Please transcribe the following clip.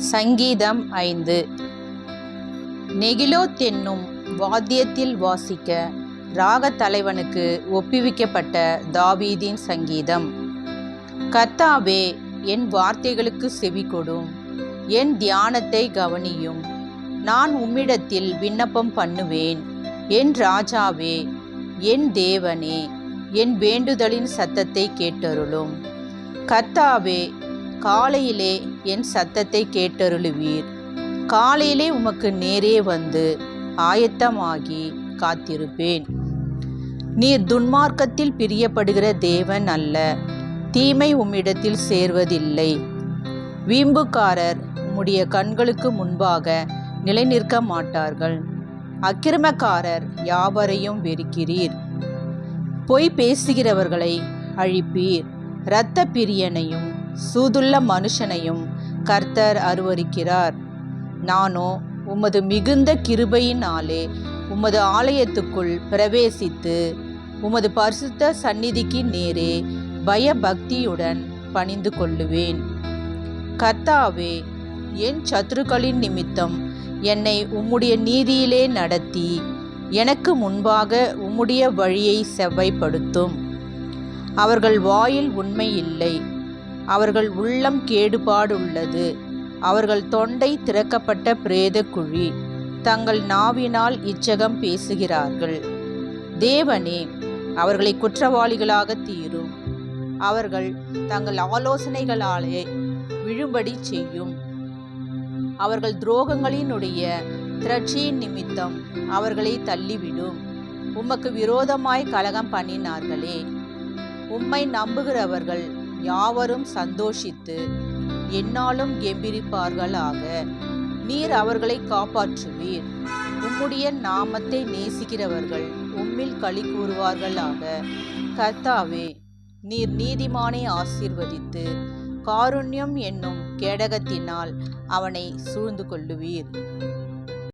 சங்கீதம் 5. நெகிலோத் என்னும் வாத்தியத்தில் வாசிக்க ராகத் தலைவனுக்கு ஒப்புவிக்கப்பட்ட தாவீதின் சங்கீதம். கர்த்தாவே, என் வார்த்தைகளுக்கு செவிகொடும், என் தியானத்தை கவனியும். நான் உம்மிடத்தில் விண்ணப்பம் பண்ணுவேன். என் ராஜாவே, என் தேவனே, என் வேண்டுதலின் சத்தத்தை கேட்டருளும். கர்த்தாவே, காலையிலே என் சத்தத்தை கேட்டருளுவீர். காலையிலே உமக்கு நேரே வந்து ஆயத்தமாகி காத்திருப்பேன். நீர் துன்மார்க்கத்தில் பிரியப்படுகிற தேவன் அல்ல, தீமை உம்மிடத்தில் சேர்வதில்லை. வீம்புக்காரர் உம்முடைய கண்களுக்கு முன்பாக நிலை நிற்க மாட்டார்கள். அக்கிரமக்காரர் யாவரையும் வெறுக்கிறீர். பொய் பேசுகிறவர்களை அழிப்பீர். இரத்த பிரியனையும் சூதுள்ள மனுஷனையும் கர்த்தர் அருவருக்கிறார். நானோ உமது மிகுந்த கிருபையினாலே உமது ஆலயத்துக்குள் பிரவேசித்து உமது பரிசுத்த சந்நிதிக்கு நேரே பயபக்தியுடன் பணிந்து கொள்ளுவேன். கர்த்தாவே, என் சத்துருக்களின் நிமித்தம் என்னை உம்முடைய நீதியிலே நடத்தி எனக்கு முன்பாக உம்முடைய வழியை செவ்வைப்படுத்தும். அவர்கள் வாயில் உண்மை இல்லை, அவர்கள் உள்ளம் கேடுபாடுள்ளது. அவர்கள் தொண்டை திறக்கப்பட்ட பிரேத குழி, தங்கள் நாவினால் இச்சகம் பேசுகிறார்கள். தேவனே, அவர்களை குற்றவாளிகளாக தீரும். அவர்கள் தங்கள் ஆலோசனைகளாலே விழும்படி செய்யும். அவர்கள் துரோகங்களினுடைய திரட்சியின் நிமித்தம் அவர்களை தள்ளிவிடும். உமக்கு விரோதமாய் கலகம் பண்ணினார்களே. உம்மை நம்புகிறவர்கள் யாவரும் சந்தோஷித்து எந்நாளும் கெம்பீரிப்பார்களாக. நீர் அவர்களை காப்பாற்றுவீர். உம்முடைய நாமத்தை நேசிக்கிறவர்கள் உம்மில் களி கூறுவார்களாக. கர்த்தாவே, நீர் நீதிமானை ஆசீர்வதித்து காருண்யம் என்னும் கேடகத்தினால் அவனை சூழ்ந்து கொள்ளுவீர்.